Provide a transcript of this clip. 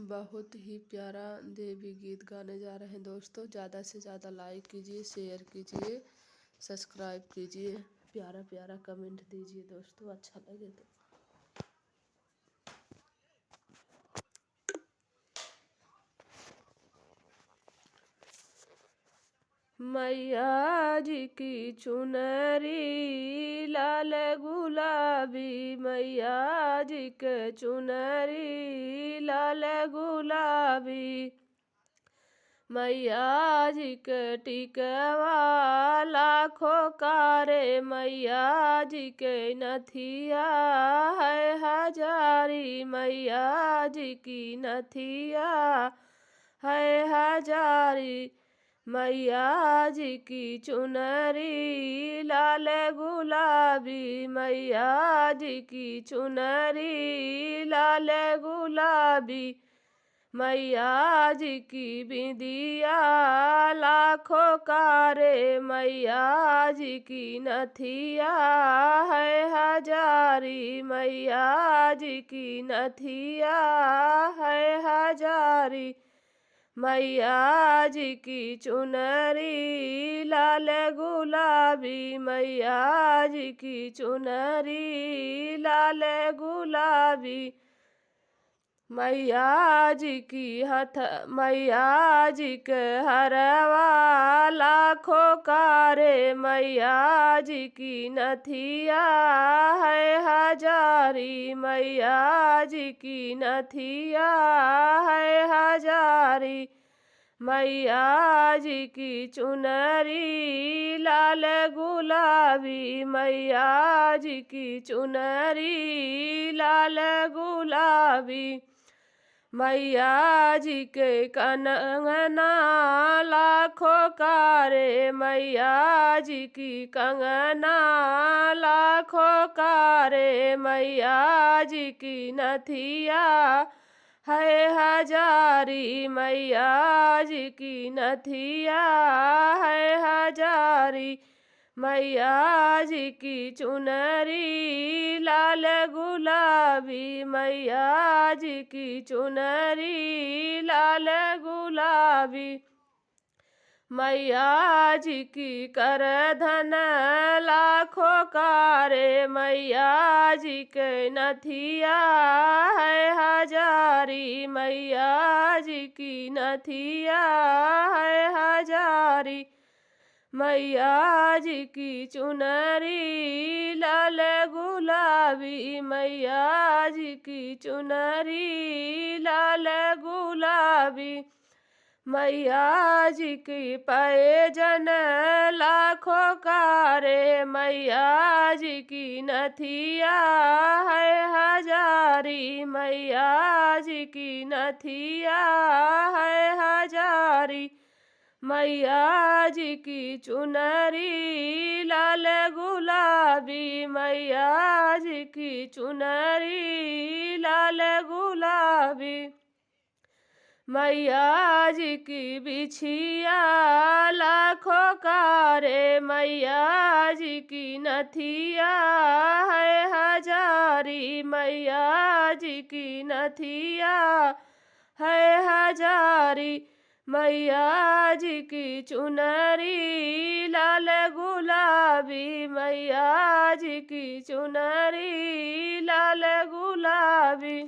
बहुत ही प्यारा देवी गीत गाने जा रहे हैं दोस्तों। ज़्यादा से ज़्यादा लाइक कीजिए, शेयर कीजिए, सब्सक्राइब कीजिए, प्यारा प्यारा कमेंट दीजिए दोस्तों, अच्छा लगे तो। मैया जी की चुनरी लाल गुलाबी, मैया जी के चुनरी लाल गुलाबी, मैया जी के टिकवा लाखों कारे, मैया जी के नथिया है हजारी, मैया जी की नथिया है हजारी, मैया जी की चुनरी लाल गुलाबी, मैया जी की चुनरी लाल गुलाबी, मैया जी की बिंदिया लाखों कारे, मैया जी की नथिया है हजारी, मैया जी की नथिया है हजारी, मैया जी की चुनरी लाल गुलाबी, मैया जी की चुनरी लाल गुलाबी, मैया जी की मैया जी के हरवा लाखों कारे, मैया जी की नथिया है हजारी, मैया जी की नथिया है हजारी, मैया जी की चुनरी लाल गुलाबी, मैया जी की चुनरी लाल गुलाबी, मैया जी के कंगना लाखों कारे, मैया जी की कंगना लाखों कारे, मैया जी की नथिया है हजारी, मैया जी की नथिया है हजारी, मैया जी की चुनरी लाल गुलाबी, मैया जी की चुनरी लाल गुलाबी, मैया जी की करधन लाखों कारे, मैया जी के नथिया है हजारी, मैया जी की नथिया है हजारी, मैया जी की चुनरी लाल गुलाबी, मैया जी की चुनरी लाल गुलाबी, मैया जी की पैजन लाखों कारे, मैया जी की नथिया है हजारी, मैया जी की नथिया है हजारी, मैया जी की चुनरी लाल गुलाबी, मैया जी की चुनरी लाल गुलाबी, मैया जी की बिछिया लाखों कारे, मैया जी की नथिया है हजारी, मैया जी की नथिया है हजारी, मैया जी की चुनरी लाल गुलाबी, मैया जी की चुनरी लाल गुलाबी।